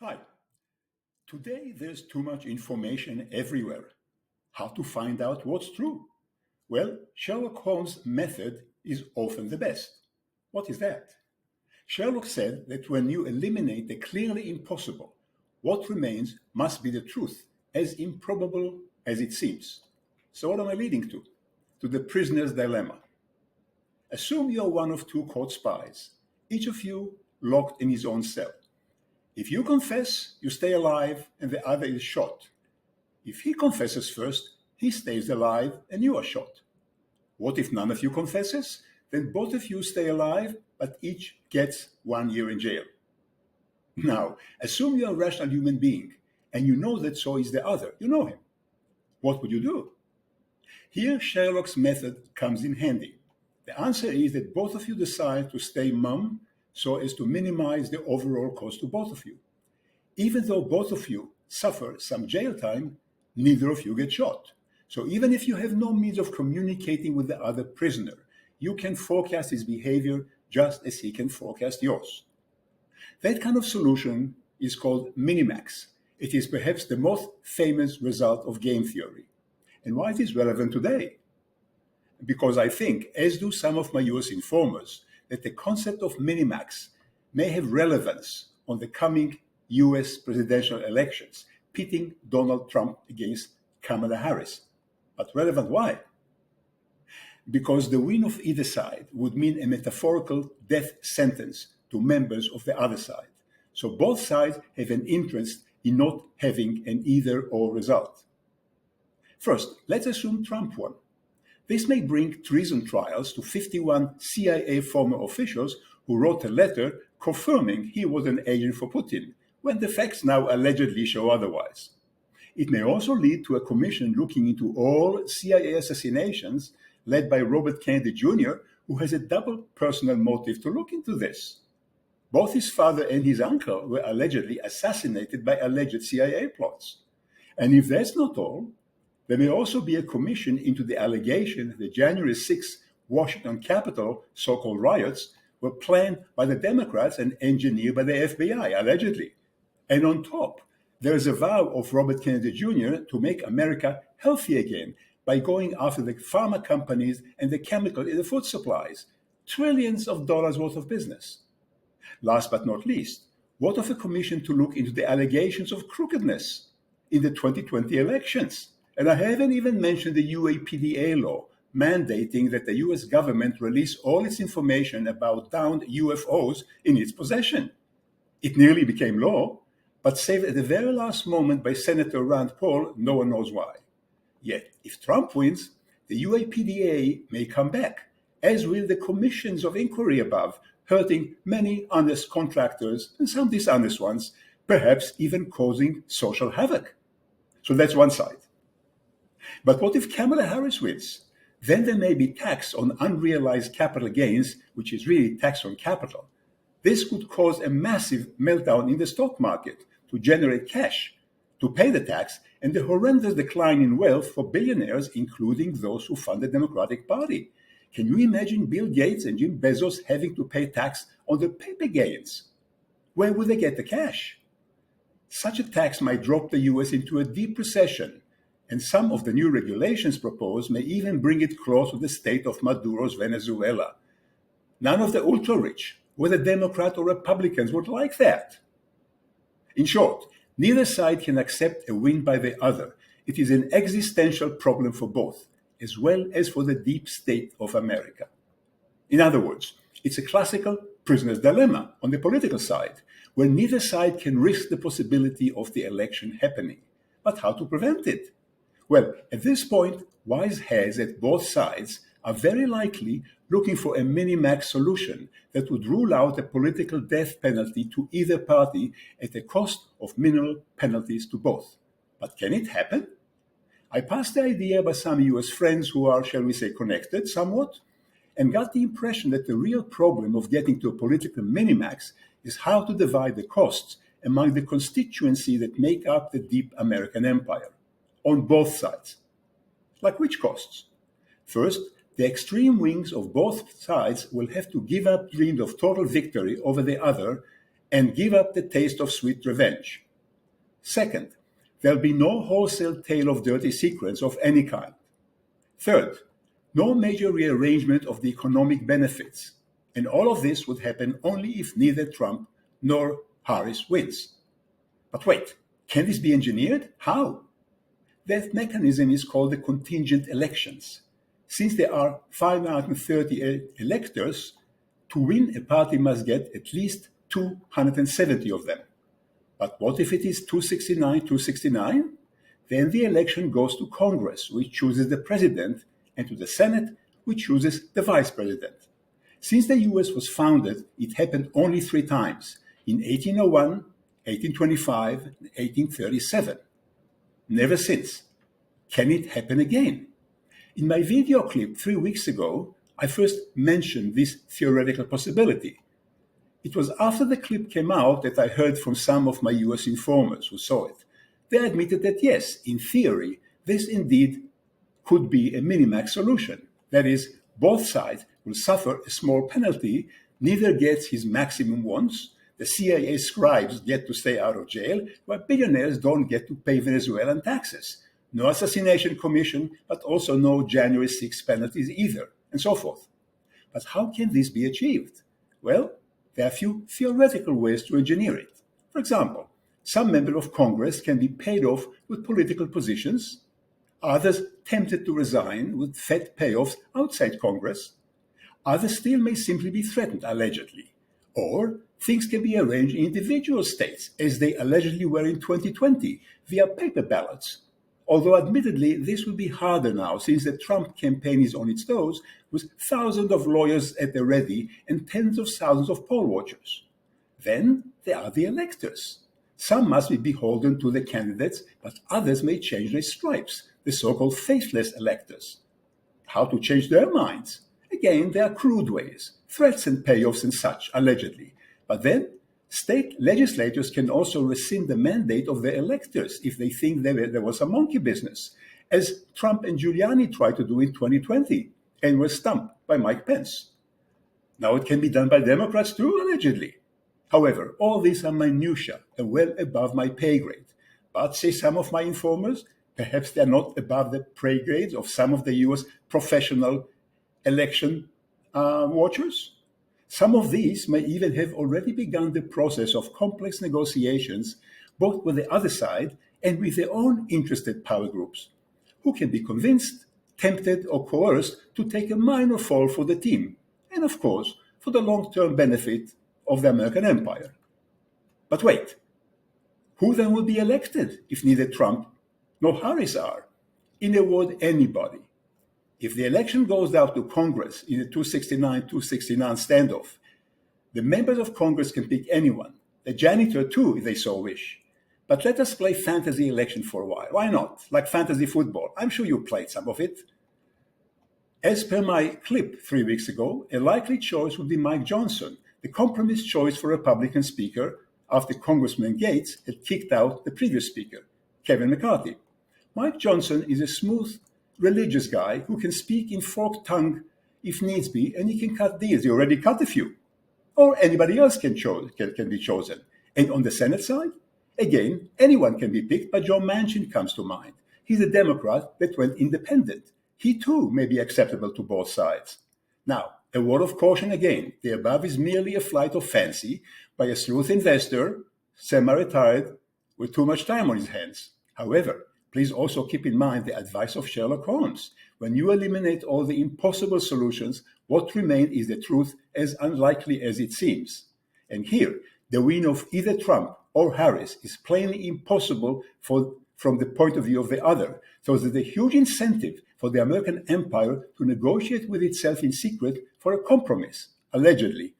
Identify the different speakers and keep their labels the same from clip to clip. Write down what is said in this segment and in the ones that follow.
Speaker 1: Hi. Today there's too much information everywhere. How to find out what's true? Well, Sherlock Holmes' method is often the best. What is that? Sherlock said that when you eliminate the clearly impossible, what remains must be the truth, as improbable as it seems. So, what am I leading to? To the prisoner's dilemma. Assume you're one of two caught spies, each of you locked in his own cell. If you confess, you stay alive and the other is shot. If he confesses first, he stays alive and you are shot. What if none of you confesses? Then both of you stay alive, but each gets 1 year in jail. Now, assume you're a rational human being and you know that so is the other. You know him. What would you do? Here, Sherlock's method comes in handy. The answer is that both of you decide to stay mum so as to minimize the overall cost to both of you. Even though both of you suffer some jail time, neither of you get shot. So even if you have no means of communicating with the other prisoner, you can forecast his behavior just as he can forecast yours. That kind of solution is called Minimax. It is perhaps the most famous result of game theory. And why it is relevant today? Because I think, as do some of my US informers, that the concept of Minimax may have relevance on the coming US presidential elections, pitting Donald Trump against Kamala Harris. But relevant why? Because the win of either side would mean a metaphorical death sentence to members of the other side. So both sides have an interest in not having an either-or result. First, let's assume Trump won. This may bring treason trials to 51 CIA former officials who wrote a letter confirming he was an agent for Putin, when the facts now allegedly show otherwise. It may also lead to a commission looking into all CIA assassinations led by Robert Kennedy Jr., who has a double personal motive to look into this. Both his father and his uncle were allegedly assassinated by alleged CIA plots. And if that's not all, there may also be a commission into the allegation that the January 6th Washington Capitol so-called riots were planned by the Democrats and engineered by the FBI, allegedly. And on top, there is a vow of Robert Kennedy Jr. to make America healthy again by going after the pharma companies and the chemical in the food supplies, trillions of dollars worth of business. Last but not least, what of a commission to look into the allegations of crookedness in the 2020 elections? And I haven't even mentioned the UAPDA law mandating that the US government release all its information about downed UFOs in its possession. It nearly became law, but saved at the very last moment by Senator Rand Paul, no one knows why. Yet, if Trump wins, the UAPDA may come back, as will the commissions of inquiry above, hurting many honest contractors and some dishonest ones, perhaps even causing social havoc. So that's one side. But what if Kamala Harris wins? Then there may be tax on unrealized capital gains, which is really tax on capital. This could cause a massive meltdown in the stock market to generate cash, to pay the tax, and the horrendous decline in wealth for billionaires, including those who fund the Democratic Party. Can you imagine Bill Gates and Jim Bezos having to pay tax on their paper gains? Where would they get the cash? Such a tax might drop the US into a deep recession, and some of the new regulations proposed may even bring it close to the state of Maduro's Venezuela. None of the ultra-rich, whether Democrat or Republicans, would like that. In short, neither side can accept a win by the other. It is an existential problem for both, as well as for the deep state of America. In other words, it's a classical prisoner's dilemma on the political side, where neither side can risk the possibility of the election happening. But how to prevent it? Well, at this point, wise heads at both sides are very likely looking for a mini-max solution that would rule out a political death penalty to either party at a cost of minimal penalties to both. But can it happen? I passed the idea by some US friends who are, shall we say, connected somewhat, and got the impression that the real problem of getting to a political minimax is how to divide the costs among the constituency that make up the deep American empire, on both sides. Like which costs? First, the extreme wings of both sides will have to give up dreams of total victory over the other and give up the taste of sweet revenge. Second, there'll be no wholesale tale of dirty secrets of any kind. Third, no major rearrangement of the economic benefits. And all of this would happen only if neither Trump nor Harris wins. But wait, can this be engineered? How? That mechanism is called the contingent elections. Since there are 530 electors, to win a party must get at least 270 of them. But what if it is 269? Then the election goes to Congress, which chooses the president, and to the Senate, which chooses the vice president. Since the US was founded, it happened only 3 times, in 1801, 1825, and 1837. Never since. Can it happen again? In my video clip 3 weeks ago, I first mentioned this theoretical possibility. It was after the clip came out that I heard from some of my US informers who saw it. They admitted that yes, in theory, this indeed could be a Minimax solution. That is, both sides will suffer a small penalty, neither gets his maximum once, the CIA scribes get to stay out of jail, while billionaires don't get to pay Venezuelan taxes. No assassination commission, but also no January 6 penalties either, and so forth. But how can this be achieved? Well, there are a few theoretical ways to engineer it. For example, some member of Congress can be paid off with political positions, others tempted to resign with fat payoffs outside Congress, others still may simply be threatened, allegedly. Or things can be arranged in individual states, as they allegedly were in 2020, via paper ballots. Although admittedly, this will be harder now since the Trump campaign is on its toes with thousands of lawyers at the ready and tens of thousands of poll watchers. Then there are the electors. Some must be beholden to the candidates, but others may change their stripes, the so-called faithless electors. How to change their minds? Again, there are crude ways, threats and payoffs and such, allegedly. But then, state legislators can also rescind the mandate of their electors if they think there was a monkey business, as Trump and Giuliani tried to do in 2020 and were stumped by Mike Pence. Now it can be done by Democrats too, allegedly. However, all these are minutiae and well above my pay grade. But, say some of my informers, perhaps they are not above the pay grades of some of the US professional election watchers. Some of these may even have already begun the process of complex negotiations, both with the other side and with their own interested power groups, who can be convinced, tempted, or coerced to take a minor fall for the team, and of course, for the long-term benefit of the American empire. But wait, who then will be elected if neither Trump nor Harris are? In a word, anybody. If the election goes down to Congress in a 269-269 standoff, the members of Congress can pick anyone, the janitor too, if they so wish. But let us play fantasy election for a while. Why not? Like fantasy football. I'm sure you played some of it. As per my clip 3 weeks ago, a likely choice would be Mike Johnson, the compromise choice for Republican Speaker after Congressman Gates had kicked out the previous Speaker, Kevin McCarthy. Mike Johnson is a smooth, religious guy who can speak in forked tongue if needs be, and he can cut deals. He already cut a few. Or anybody else can be chosen. And on the Senate side, again, anyone can be picked, but Joe Manchin comes to mind. He's a Democrat that went independent. He too may be acceptable to both sides. Now, a word of caution again. The above is merely a flight of fancy by a sleuth investor, semi-retired, with too much time on his hands. However, please also keep in mind the advice of Sherlock Holmes. When you eliminate all the impossible solutions, what remains is the truth, as unlikely as it seems. And here, the win of either Trump or Harris is plainly impossible from the point of view of the other. So there's a huge incentive for the American empire to negotiate with itself in secret for a compromise, allegedly.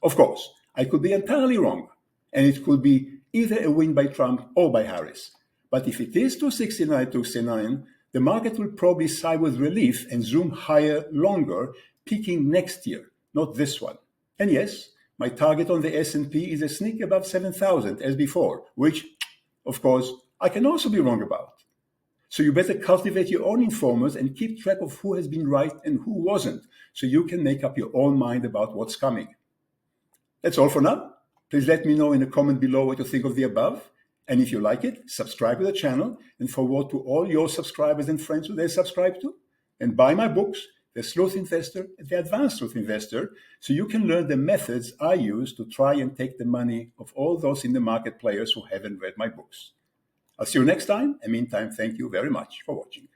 Speaker 1: Of course, I could be entirely wrong, and it could be either a win by Trump or by Harris. But if it is 269, the market will probably sigh with relief and zoom higher longer, peaking next year, not this one. And yes, my target on the S&P is a sneak above 7,000 as before, which, of course, I can also be wrong about. So you better cultivate your own informers and keep track of who has been right and who wasn't, so you can make up your own mind about what's coming. That's all for now. Please let me know in a comment below what you think of the above. And if you like it, subscribe to the channel and forward to all your subscribers and friends who they subscribe to. And buy my books, The Sleuth Investor and The Advanced Sleuth Investor, so you can learn the methods I use to try and take the money of all those in the market players who haven't read my books. I'll see you next time. And meantime, thank you very much for watching.